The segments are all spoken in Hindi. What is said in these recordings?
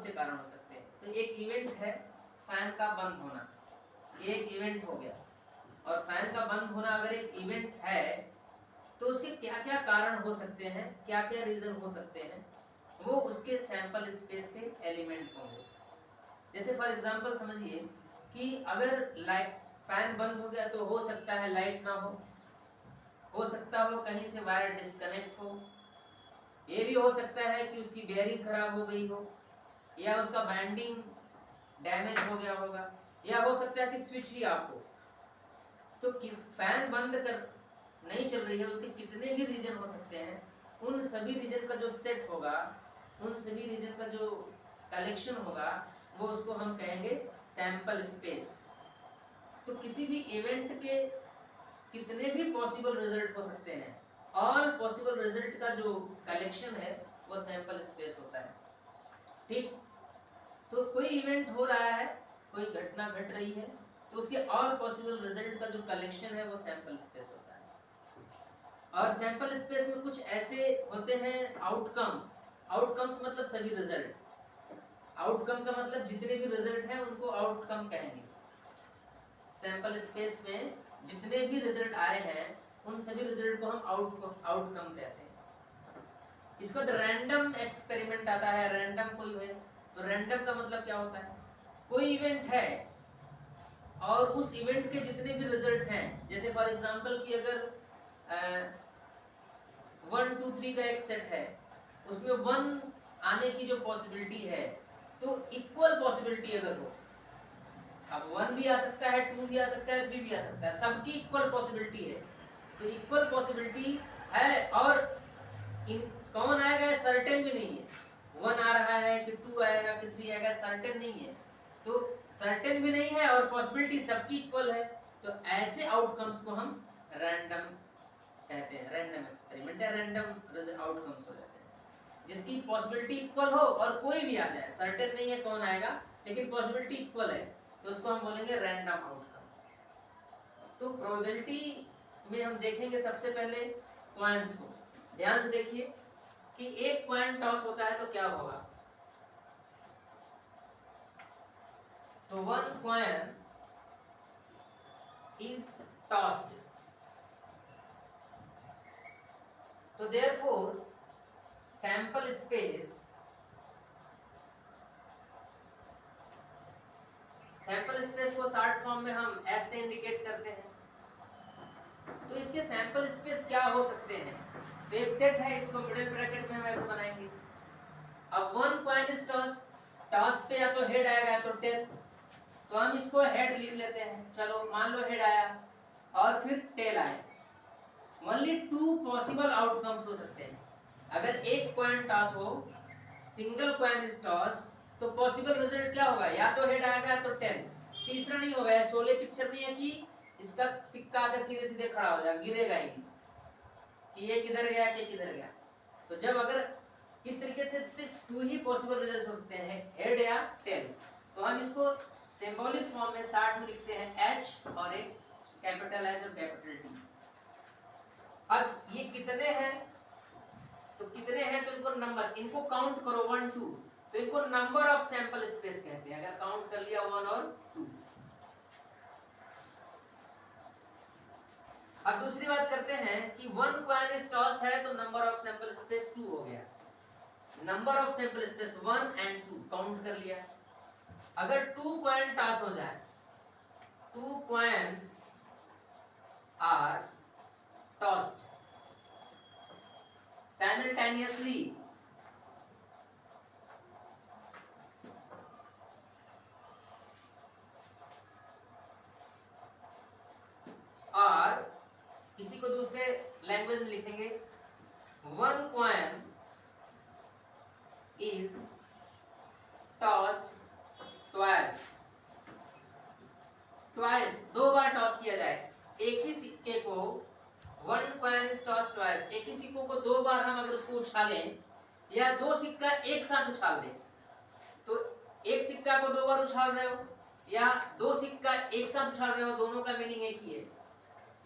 से कारण हो सकते हैं। तो एक इवेंट है फैन का बंद होना, एक इवेंट हो गया। और फैन का बंद होना अगर एक इवेंट है तो उसके क्या क्या कारण हो सकते हैं, क्या क्या रीजन हो सकते हैं, वो उसके सैंपल स्पेस के एलिमेंट होंगे। जैसे फॉर एग्जांपल समझिए कि अगर लाइट फैन बंद हो गया तो हो सकता है लाइट ना हो सकता हो कहीं से वायर डिस्कनेक्ट हो, ये भी हो सकता है कि उसकी बेयरिंग खराब हो गई हो, या उसका बैंडिंग डैमेज हो गया होगा, या हो सकता है कि स्विच ही ऑफ हो। तो किस फैन बंद कर नहीं चल रही है उसके कितने भी रीजन हो सकते हैं, उन सभी रीजन का जो सेट होगा, उन सभी रीजन का जो कलेक्शन होगा, वो उसको हम कहेंगे सैंपल स्पेस। तो किसी भी इवेंट के कितने भी पॉसिबल रिजल्ट हो सकते हैं, ऑल पॉसिबल रिजल्ट का जो कलेक्शन है वो सैंपल स्पेस होता है। ठीक, तो कोई इवेंट हो रहा है, कोई घटना घट रही है, तो उसके ऑल पॉसिबल रिजल्ट का जो कलेक्शन है वो सैंपल स्पेस होता है। और सैंपल स्पेस में कुछ ऐसे होते हैं आउटकम्स, आउटकम्स मतलब सभी रिजल्ट, आउटकम का मतलब जितने भी रिजल्ट हैं उनको आउटकम कहेंगे। सैंपल स्पेस में जितने भी रिजल्ट आए हैं उन सभी रिजल्ट को हम आउटकम कहते हैं। इसका रैंडम एक्सपेरिमेंट आता है, रैंडम कोई है तो रैंडम का मतलब क्या होता है, कोई इवेंट है और उस इवेंट के जितने भी रिजल्ट हैं, जैसे फॉर एग्जांपल कि अगर 1 2 3 का एक सेट है, उसमें 1 आने की जो पॉसिबिलिटी है, तो इक्वल पॉसिबिलिटी अगर हो, अब 1 भी आ सकता है, 2 भी आ सकता है, 3 भी आ सकता है, सबकी इक्वल पॉसिबिलिटी है। तो इक्वल पॉसिबिलिटी है और इन कौन आएगा सर्टेन भी नहीं है, 1 आ रहा है कि 2 आएगा कि 3 आएगा सर्टेन नहीं है। तो सर्टेन भी नहीं है और पॉसिबिलिटी सबकी इक्वल है, तो ऐसे आउटकम्स को हम रैंडम कहते हैं, रैंडम एक्सपेरिमेंट या रैंडम आउटकम्स हो जाते हैं। जिसकी पॉसिबिलिटी इक्वल हो और कोई भी आ जाए, सर्टेन नहीं है कौन आएगा लेकिन पॉसिबिलिटी इक्वल है, तो उसको हम बोलेंगे रैंडम आउटकम। तो प्रोबेबिलिटी में हम देखेंगे सबसे पहले कॉइन्स को। ध्यान से देखिए कि एक कॉइन टॉस होता है तो क्या होगा, तो 1 कॉइन इज टॉस्ड, तो therefore sample space, sample space को शॉर्ट फॉर्म में हम एस से इंडिकेट करते हैं। तो इसके सैंपल स्पेस क्या हो सकते हैं, तो एक सेट है, इसको मिडिल ब्रैकेट में हम ऐसे बनाएंगे। अब 1 कॉइन इज टॉस, टॉस पे या तो हेड आएगा या तो टेल, तो हम इसको हेड लिख लेते हैं। चलो मान लो हेड आया और फिर टेल आया, ओनली 2 पॉसिबल आउटकम्स हो सकते हैं। अगर एक कॉइन टॉस हो, सिंगल कॉइन इज टॉस, तो पॉसिबल रिजल्ट क्या होगा, या तो हेड आएगा या तो टेल, तीसरा नहीं होगा। सोले पिक्चर नहीं है कि इसका सिक्का आके सीधे सीधे खड़ा हो जाएगा, गिरेगा ही कि ये किधर गया कि किधर गया। तो जब अगर इस तरीके से सिर्फ 2 ही पॉसिबल रिजल्ट होते हैं, हेड या टेल, तो हम इसको सिंबॉलिक फॉर्म में शार्ट में लिखते हैं एच और एक कैपिटल एच और कैपिटल टी। अब ये कितने हैं, तो कितने हैं तो इनको नंबर, इनको काउंट करो 1 2, तो इनको नंबर ऑफ सैंपल स्पेस कहते हैं। अगर काउंट कर लिया 1 और 2। अब दूसरी बात करते हैं कि 1 कॉइन इज टॉस है तो नंबर ऑफ सैंपल स्पेस 2 हो गया, number of sample space 1 and 2 count कर लिया। अगर 2 कॉइन टॉस हो जाए, 2 कॉइन्स आर टॉस्ड simultaneously, और किसी को दूसरे लैंग्वेज में लिखेंगे 1 coin is tossed twice, twice 2 bar toss किया जाए। एक ही सिक्के को 1 कॉइन इज टॉस्ड ट्वाइस, एक ही सिक्कों को 2 बार हम अगर उसको उछालें या 2 सिक्का एक साथ उछाल दें, तो एक सिक्का को 2 बार उछाल रहे हो या 2 सिक्का एक साथ उछाल रहे हो, दोनों का मीनिंग एक ही है।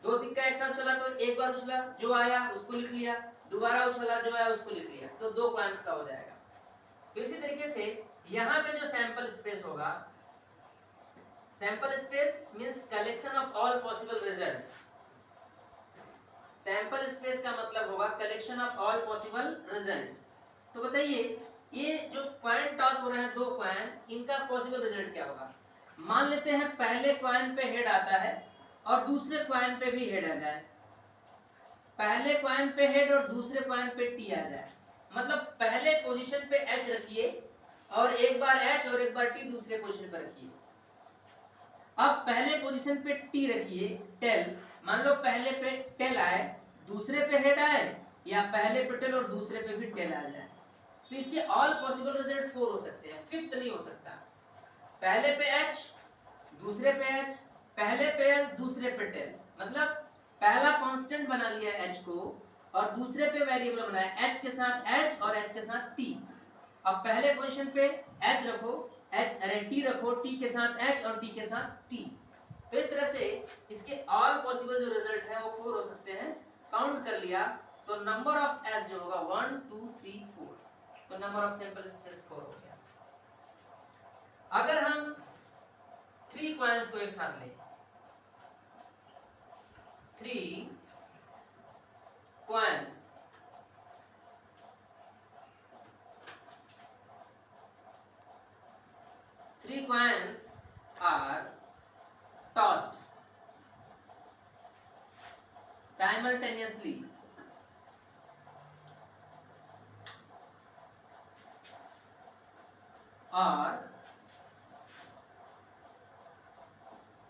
2 सिक्का एक साथ चला तो एक बार उछला, जो आया उसको लिख लिया, दोबारा उछला, जो आया उसको लिख लिया, तो 2 कॉइन्स का हो जाएगा। तो इसी तरीके से यहाँ पे जो सैंपल स्पेस होगा, sample space means collection of all possible result. Sample space का मतलब होगा collection of all possible result. तो बताइए ये जो कॉइन टॉस हो रहे हैं, दो कॉइन, इनका पॉसिबल रिजल्ट क्या होगा? मान लेते हैं पहले कॉइन पे हेड आता है और दूसरे कॉइन पे भी हेड आ जाए, पहले कॉइन पे हेड और दूसरे कॉइन पे टी आ जाए, मतलब पहले पोजीशन पे एच रखिए और एक बार एच और एक बार टी दूसरे पोजीशन पर रखिए। अब पहले पोजीशन पे टी रखिए, टेल, मान लो पहले पे टेल आए, दूसरे पे हेड आए, या पहले पे टेल और दूसरे पे भी टेल आ जाए, तो इसके ऑल पॉसिबल रिजल्ट 4 हो सकते हैं, फिफ्थ नहीं हो सकता। पहले पे एच, दूसरे पे एच, पहले पे एच, दूसरे पे टेल, मतलब पहला कांस्टेंट बना लिया एच को और दूसरे पे वेरिएबल बनाया एच के साथ एच और एच के साथ टी। अब पहले पोजीशन पे एच रखो, एच अरे टी रखो, टी के साथ एच और टी के साथ टी। तो इस तरह से इसके ऑल पॉसिबल जो रिजल्ट है वो 4 हो सकते हैं। काउंट कर लिया तो नंबर ऑफ एस जो होगा 1 2 3 4, तो नंबर ऑफ सैंपल स्पेस 4 हो गया। अगर हम 3 कॉइन्स को एक साथ लें, 3 coins, three coins are tossed simultaneously or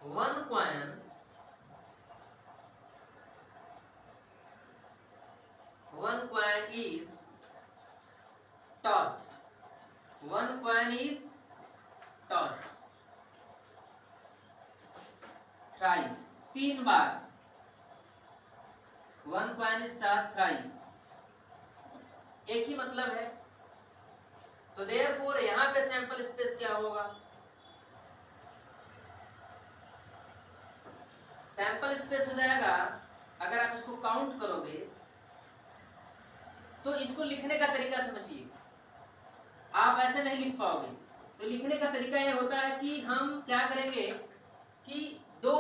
one coin is tossed, one coin is tossed thrice, 3 bar, one coin is tossed thrice, एक ही मतलब है। तो therefore यहाँ पे सैंपल स्पेस क्या होगा? सैंपल स्पेस हो जाएगा, अगर आप इसको काउंट करोगे तो इसको लिखने का तरीका समझिए, आप ऐसे नहीं लिख पाओगे। तो लिखने का तरीका यह होता है कि हम क्या करेंगे कि दो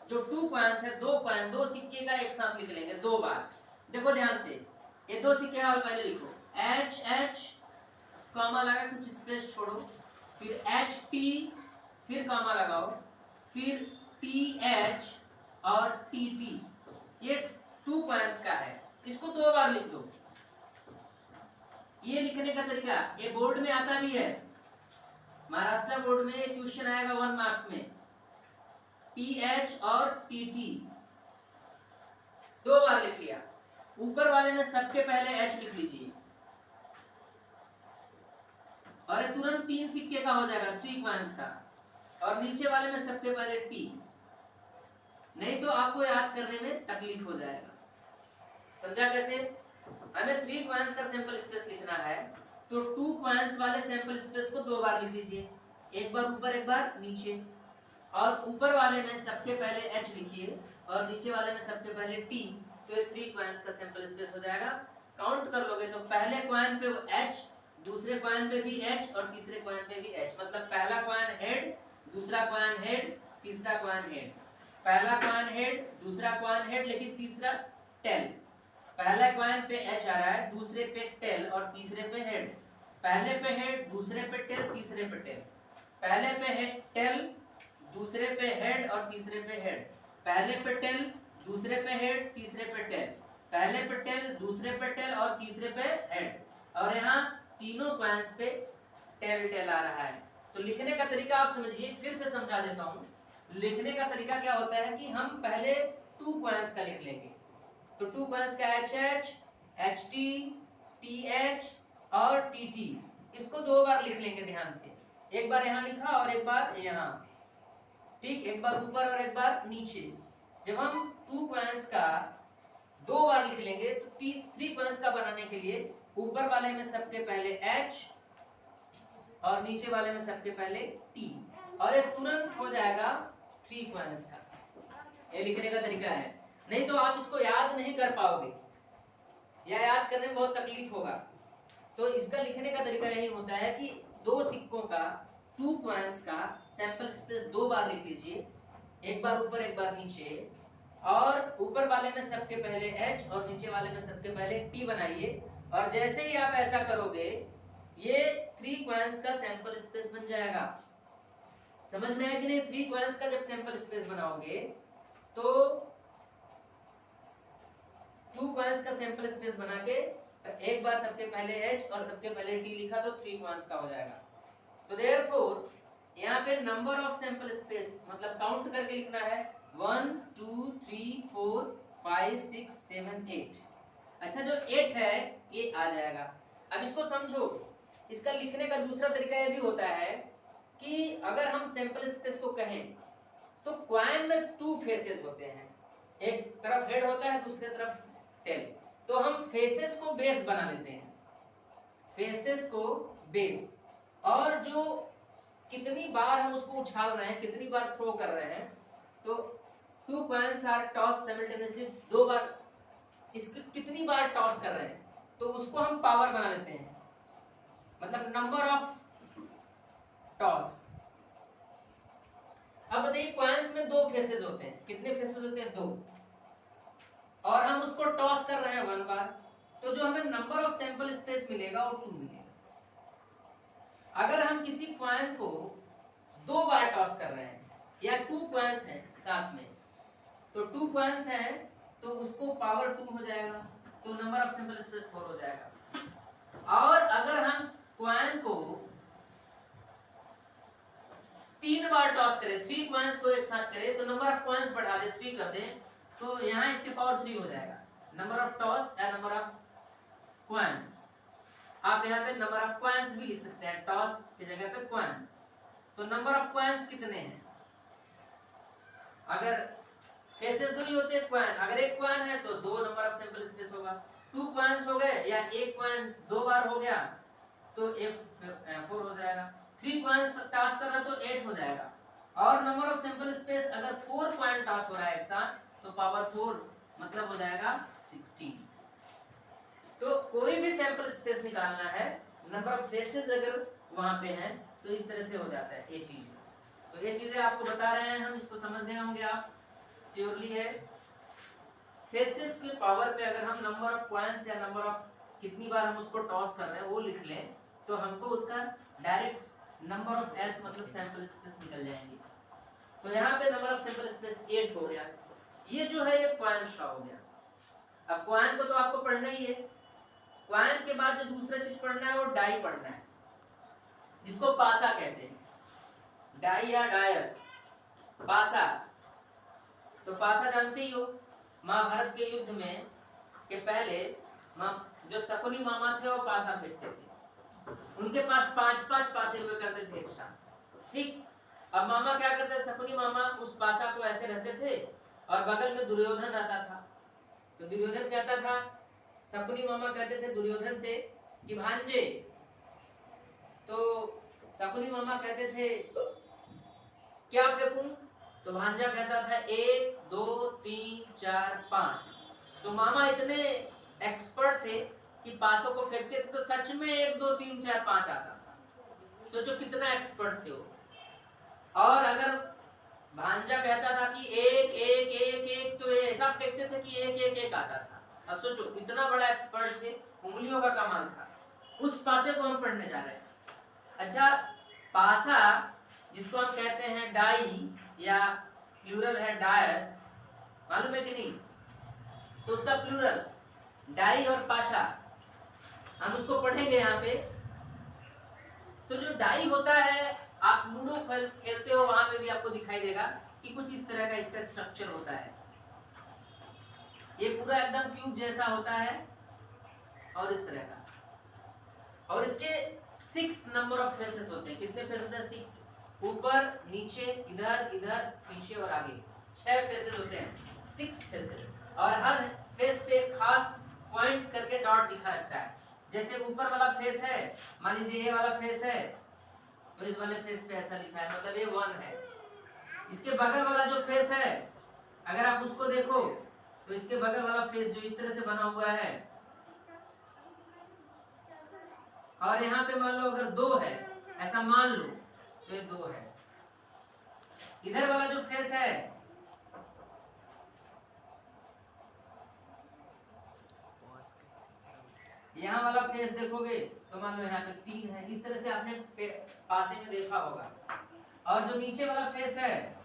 जो 2 कॉइन्स है, दो कॉइन, दो सिक्के का एक साथ लिख लेंगे 2 बार। देखो ध्यान से, ये 2 सिक्के का पहले लिखो, एच एच कॉमा लगा, कुछ स्पेस छोड़ो, फिर एच टी, फिर कॉमा लगाओ, फिर टी एच और टी टी। ये 2 कॉइन्स का है, इसको 2 बार लिख लो। ये लिखने का तरीका ये बोर्ड में आता भी है, महाराष्ट्र बोर्ड में क्वेश्चन आएगा 1 मार्क्स में, टीएच और टीटी 2 बार लिख लिया। ऊपर वाले में सबके पहले एच लिख लीजिए और तुरंत 3 सिक्के का हो जाएगा, 3 कॉइन्स का, और नीचे वाले में सबके पहले टी, नहीं तो आपको याद करने में तकलीफ हो जाएगा। समझा कैसे? हमें 3 कॉइन्स का सैंपल स्पेस लिखना है, तो 2 कॉइन्स वाले सैंपल स्पेस को 2 बार लिख लीजिए, एक बार ऊपर एक बार नीचे, और ऊपर वाले में सबके पहले एच लिखिए और नीचे वाले में सबके पहले टी, तो ये 3 कॉइन्स का सैंपल स्पेस हो जाएगा। काउंट कर लोगे तो पहले कॉइन पे एच, दूसरे कॉइन पे भी एच और तीसरे कॉइन पे भी एच, मतलब पहला कॉइन हेड, दूसरा कॉइन हेड, तीसरा कॉइन हेड, पहला कॉइन हेड, दूसरा कॉइन हेड, लेकिन तीसरा टेल। पहले कॉइन पे एच आ रहा है, दूसरे पे टेल और तीसरे पे हेड, पहले पे हेड, दूसरे पे टेल, तीसरे पे टेल, पहले पे टेल, दूसरे पे हेड और तीसरे पे हेड, पहले पे टेल, दूसरे पे हेड, तीसरे पे टेल, पहले पे टेल, दूसरे पे टेल और तीसरे पे हेड, और यहाँ तीनों कॉइन्स पे टेल टेल आ रहा है। तो लिखने का तरीका आप समझिए, फिर से समझा देता हूँ। लिखने का तरीका क्या होता है कि हम पहले 2 कॉइन्स का लिख लेंगे, तो 2 कॉइन्स का H H, H T, T H और टी टी, इसको 2 बार लिख लेंगे ध्यान से, एक बार यहाँ लिखा और एक बार यहाँ, ठीक, एक बार ऊपर और एक बार नीचे। जब हम 2 कॉइन्स का 2 बार लिख लेंगे तो 3 कॉइन्स का बनाने के लिए ऊपर वाले में सबके पहले एच और नीचे वाले में सबके पहले टी, और ये तुरंत हो जाएगा 3 कॉइन्स का। ये लिखने का तरीका है, नहीं तो आप इसको याद नहीं कर पाओगे या याद करने में बहुत तकलीफ होगा। तो इसका लिखने का तरीका यही होता है कि दो सिक्कों का, 2 कॉइन्स का सैंपल स्पेस 2 बार लिख लीजिए, एक बार ऊपर एक बार नीचे, और ऊपर वाले में सबके पहले H और नीचे वाले में सबके पहले T बनाइए। और जैसे ही आप ऐसा करोगे ये 3 कॉइन्स का सैंपल स्पेस बन जाएगा। समझ में आया कि नहीं? 3 कॉइन्स का जब सैंपल स्पेस बनाओगे तो 2 कॉइन्स का सैंपल स्पेस बना के एक बार सबके पहले H और सबके पहले T लिखा तो 3 कॉइन्स का हो जाएगा। तो देयरफॉर यहाँ पे नंबर ऑफ सैंपल स्पेस मतलब काउंट करके लिखना है 1 2 3 4 5 6 7 8। अच्छा, जो 8 है ये आ जाएगा। अब इसको समझो, इसका लिखने का दूसरा तरीका ये भी होता है कि अगर हम सैंपल स्पेस को कहें तो कॉइन में 2 फेसेस होते हैं, एक तरफ हेड होता है दूसरे तरफ टेल। तो हम फेसेस को बेस बना लेते हैं, फेसेस को बेस, और जो कितनी बार हम उसको उछाल रहे हैं, कितनी बार थ्रो कर रहे हैं, तो 2 कॉइन्स आर टॉस साइमल्टेनियसली, 2 बार इसको कितनी बार टॉस कर रहे हैं तो उसको हम पावर बना लेते हैं, मतलब नंबर ऑफ टॉस। अब बताइए कॉइन्स में 2 फेसेस होते हैं, कितने फेसेस होते हैं? 2, और हम उसको टॉस कर रहे हैं 1 बार, तो जो हमें नंबर ऑफ सैंपल स्पेस मिलेगा वो 2 मिलेगा। अगर हम किसी कॉइन को 2 बार टॉस कर रहे हैं या 2 कॉइन्स हैं साथ में, तो 2 कॉइन्स हैं तो उसको पावर 2 हो जाएगा, तो नंबर ऑफ सैंपल स्पेस 4 हो जाएगा। और अगर हम कॉइन को 3 बार टॉस करें, 3 कॉइन्स को एक साथ करें, तो नंबर ऑफ कॉइन्स बढ़ा दे, 3 कर दें, तो यहाँ इसके पावर 3 हो जाएगा। नंबर ऑफ टॉस या नंबर ऑफ कॉइन्स, आप यहाँ पे नंबर ऑफ कॉइन्स भी लिख सकते हैं, टॉस की जगह पे कॉइन्स। तो नंबर ऑफ कॉइन्स कितने हैं? अगर फेसेस तो नहीं होते कॉइन, अगर एक कॉइन है तो 2 नंबर ऑफ सैंपल स्पेस होगा, 2 कॉइन्स हो गए या एक कॉइन 2 बार हो गया तो 4 हो जाएगा, 3 कॉइन्स टॉस कर रहा तो 8 हो जाएगा। और नंबर ऑफ सैंपल स्पेस अगर 4 कॉइन टॉस हो रहा है एक साथ तो पावर 4 मतलब हो जाएगा 16। तो कोई भी सैंपल स्पेस निकालना है, नंबर ऑफ फेसेस अगर वहां पे हैं तो इस तरह से हो जाता है ये चीज। तो ये चीजें आपको बता रहे हैं हम, इसको समझ गए होंगे आप, श्योरली है। फेसेस के पावर पे अगर हम नंबर ऑफ कॉइन्स या नंबर ऑफ कितनी बार हम उसको टॉस कर रहे हैं वो लिख लें तो हमको उसका डायरेक्ट नंबर ऑफ एस मतलब सैंपल स्पेस निकल जाएंगे। तो यहाँ पे नंबर ऑफ सैंपल स्पेस 8 हो गया। ये जो है ये कॉइन्स का हो गया। अब कॉइन को तो आपको पढ़ना ही है, कॉइन के बाद जो दूसरा चीज पढ़ना है वो डाई पढ़ना है, जिसको पासा कहते हैं, डाई या डायस, पासा। तो पासा जानते ही हो, महाभारत के युद्ध में के पहले जो शकुनी मामा थे वो पासा फेंकते थे, उनके पास 5-5 पासे हुए करते थे एक साथ, ठीक। अब मामा क्या करते थे, शकुनी मामा उस पासा को ऐसे रहते थे और बगल में दुर्योधन रहता था। तो दुर्योधन कहता था, शकुनी मामा कहते थे दुर्योधन से कि भांजे, तो शकुनी मामा कहते थे क्या फेंकूं, तो भांजा कहता था 1 2 3 4 5। तो मामा इतने एक्सपर्ट थे कि पासों को फेंकते थे तो सच में 1 2 3 4 5 आता था। सोचो कितना एक्सपर्ट थे वो। और अगर भांजा कहता था कि 1 1 1 1, तो ऐसा फेंकते थे कि 1 1 1 आता था। अब सोचो इतना बड़ा एक्सपर्ट थे, उंगलियों का कमाल था। उस पासे को हम पढ़ने जा रहे हैं। अच्छा, पासा जिसको हम कहते हैं डाई या प्लूरल है डायस, मालूम है कि नहीं? तो उसका प्लूरल डाई और पाशा हम उसको पढ़ेंगे यहाँ पे। तो जो डाई होता है, आप लूडो खेलते हो वहां पे भी आपको दिखाई देगा कि कुछ इस तरह का इसका स्ट्रक्चर होता है। ये पूरा एकदम क्यूब जैसा होता है और इस तरह का, और इसके 6 नंबर ऑफ फेसेस होते हैं। कितने फेस होते हैं? 6। ऊपर नीचे इधर इधर पीछे और आगे 6 फेसेस होते हैं, 6 फेसेस। और हर फेस पे खास पॉइंट करके डॉट दिखा रहता है। जैसे ऊपर वाला फेस है, मान लीजिए ये वाला फेस है, तो इस वाले फेस पे ऐसा लिखा है, मतलब ये 1 है। इसके बगल वाला जो फेस है, अगर आप उसको देखो तो इसके बगल वाला फेस जो इस तरह से बना हुआ है, और यहाँ पे मान लो अगर 2 है, ऐसा मान लो, तो ये 2 है। इधर वाला जो फेस है यहाँ वाला फेस देखोगे तो मान लो यहाँ पे 3 है। इस तरह से आपने पासे में देखा होगा। और जो नीचे वाला फेस है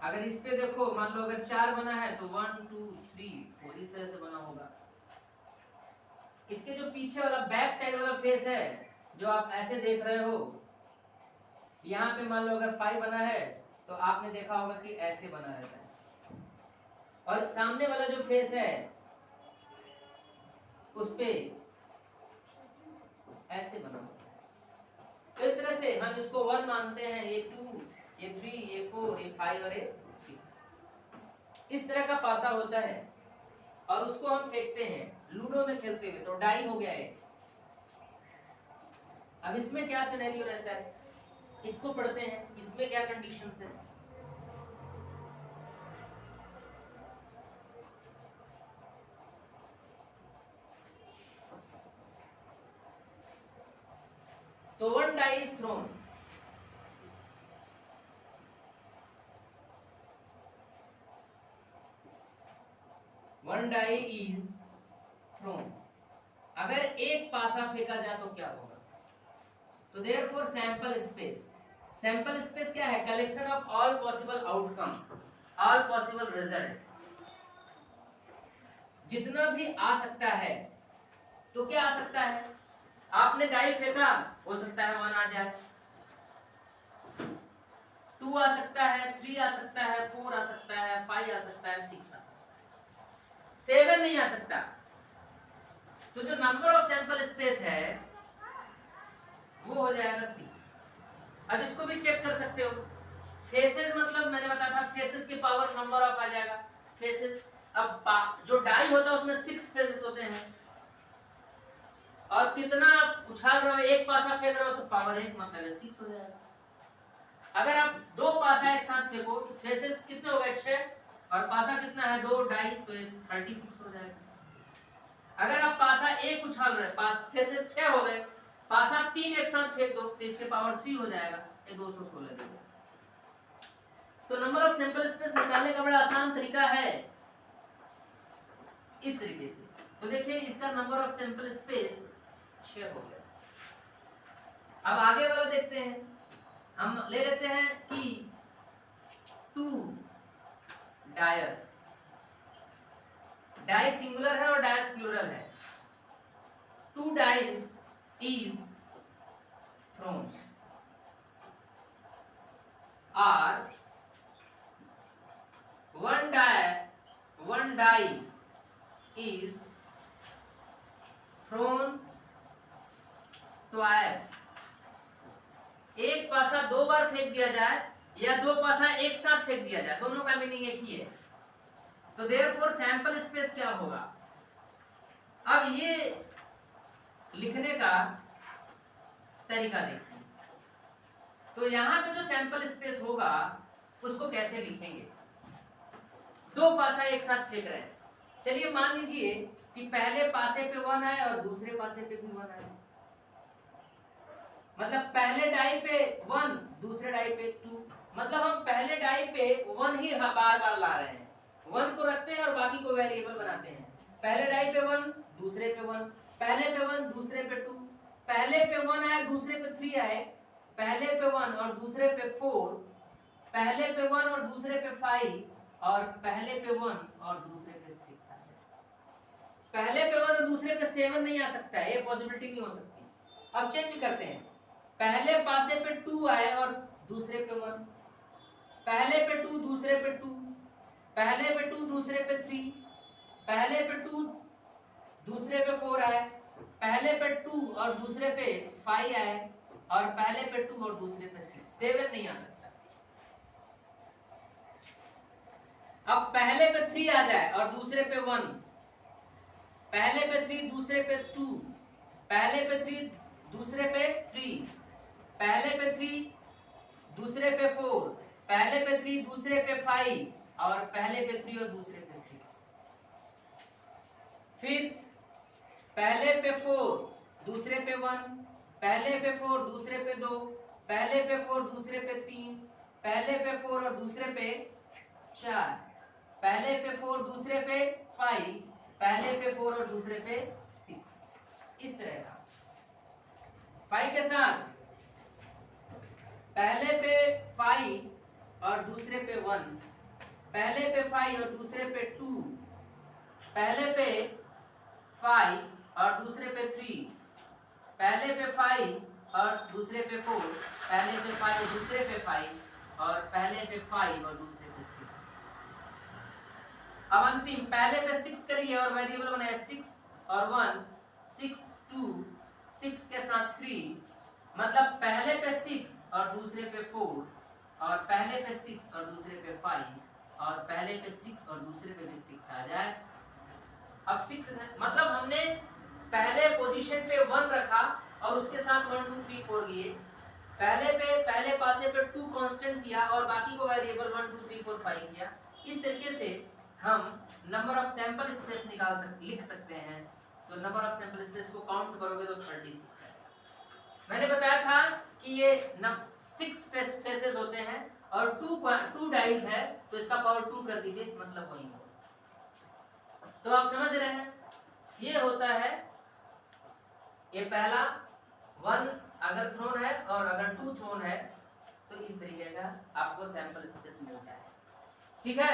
अगर इस पे देखो, मान लो अगर 4 बना है तो 1 2 3 4 इस तरह से बना होगा। इसके जो पीछे वाला बैक साइड वाला फेस है जो आप ऐसे देख रहे हो, यहाँ पे मान लो अगर 5 बना है तो आपने देखा होगा कि ऐसे बना रहता है। और सामने वाला जो फेस है उस पे ऐसे बना होता है। तो इस तरह से हम इसको 1 मानते हैं, ये 2, ये 3, ये 4, ये 5 और ये 6। इस तरह का पासा होता है और उसको हम फेंकते हैं लूडो में खेलते हुए, तो डाई हो गया है। अब इसमें क्या सिनेरियो रहता है, इसको पढ़ते हैं, इसमें क्या कंडीशंस है। तो 1 die is thrown. One die is thrown. अगर एक पासा फेंका जाए तो क्या होगा? तो therefore sample space. Sample space क्या है? Collection of all possible outcome, all possible result. जितना भी आ सकता है, तो क्या आ सकता है? आपने डाई फेंका, हो सकता है 1 आ जाए, 2 आ सकता है, 3 आ सकता है, 4 आ सकता है, 5 आ सकता है, 6 आ सकता है, 7 नहीं आ सकता। तो जो नंबर ऑफ सैंपल स्पेस है वो हो जाएगा 6। अब इसको भी चेक कर सकते हो। फेसेस मतलब मैंने बताया था, फेसेस की पावर नंबर ऑफ आ जाएगा। फेसेस, अब जो डाई होता है उसमें 6 फेसेस होते हैं, और कितना आप उछाल रहे हो, एक पासा फेंक रहे हो तो पावर 1 मतलब 6 हो जाएगा। अगर आप 2 पासा एक साथ फेंको तो फेसेस कितने हो गए? 6, और पासा कितना है? 2 डाई, तो 36 हो जाएगा। अगर आप पासा एक उछाल रहे, पास फेसेस 6 हो गए, पासा 3 एक साथ फेंक दो तो इसके पावर 3 हो जाएगा, ये 216 देगा। तो नंबर ऑफ सैंपल स्पेस निकालने का बड़ा आसान तरीका है इस तरीके से। तो देखिए इसका नंबर ऑफ सैंपल स्पेस 6 हो गया। अब आगे वाला देखते हैं। हम ले लेते हैं कि 2 डायस, डाई सिंगुलर है और डायस प्लूरल है। 2 डाइस इज थ्रोन, और 1 die is thrown twice. एक पासा 2 बार फेंक दिया जाए या 2 पासा एक साथ फेंक दिया जाए, दोनों का मीनिंग एक ही है। तो देयरफॉर सैंपल स्पेस क्या होगा? अब ये लिखने का तरीका देखिए। तो यहां पे जो सैंपल स्पेस होगा उसको कैसे लिखेंगे? 2 पासा एक साथ फेंक रहे हैं। चलिए मान लीजिए कि पहले पासे पे 1 है और दूसरे पासे पे भी 1 है, मतलब पहले डाई पे 1, दूसरे डाई पे 2, मतलब हम पहले डाई पे 1 ही बार बार ला रहे हैं। 1 को रखते हैं और बाकी को वेरिएबल बनाते हैं। पहले डाई पे 1, दूसरे पे 1, पहले पे 1, दूसरे पे 2, पहले पे 1 आए, दूसरे पे 3 आए, पहले पे 1 और दूसरे पे 4, पहले पे 1 और दूसरे पे 5, और पहले पे 1 और दूसरे पे 6 आ जाए। पहले पे 1 और दूसरे पे 7 नहीं आ सकता है, ये पॉसिबिलिटी नहीं हो सकती। अब चेंज करते हैं, पहले पासे पे 2 आए और दूसरे पे 1, पहले पे 2, दूसरे पे 2, पहले पे 2, दूसरे पे 3, पहले पे 2, दूसरे पे 4 आए, पहले पे 2 और दूसरे पे 5 आए, और पहले पे 2 और दूसरे पे 6, 7 नहीं आ सकता। अब पहले पे 3 आ जाए और दूसरे पे 1, पहले पे 3, दूसरे पे 2, पहले पे 3, दूसरे पे 3, पहले पे 3, दूसरे पे 4, पहले पे 3, दूसरे पे 5, और पहले पे 3 और दूसरे पे 6। फिर पहले पे 4 दूसरे पे 1, पहले पे 4 दूसरे पे 2, पहले पे 4 दूसरे पे 3, पहले पे 4 और दूसरे पे 4, पहले पे 4 दूसरे पे 5, पहले पे 4 और दूसरे पे 6। इस तरह का 5 के साथ पहले पे 5 और दूसरे पे 1, पहले पे 5 और दूसरे पे 2, पहले पे 5 और दूसरे पे 3, पहले पे 5 और दूसरे पे 4, पहले पे 5 और दूसरे पे 5 और पहले पे 5 और दूसरे पे 6। अब अंतिम पहले पे 6 करिए और वेरिएबल बनाए 6 और 1, 6 2, 6 के साथ 3, मतलब पहले पे 6 और दूसरे पे 4 और पहले पे 6 और दूसरे पे 5 और पहले पे 6 और दूसरे पे भी 6 आ जाए। अब 6 मतलब हमने पहले पोजीशन पे 1 रखा और उसके साथ 1 2 3 4 लिए, पहले पासे पे 2 कांस्टेंट किया और बाकी को वेरिएबल 1 2 3 4 5 किया। इस तरीके से हम नंबर ऑफ सैंपल स्पेस लिख सकते हैं। तो नंबर ऑफ सैंपल स्पेस को काउंट करोगे तो 36 है। मैंने बताया था कि ये 6 फेसेस होते हैं और 2 डाइज है, तो इसका पावर 2 कर दीजिए, मतलब वही हो। तो आप समझ रहे हैं, ये होता है ये पहला 1 अगर थ्रोन है और अगर 2 थ्रोन है तो इस तरीके का आपको सैंपल स्पेस मिलता है। ठीक है।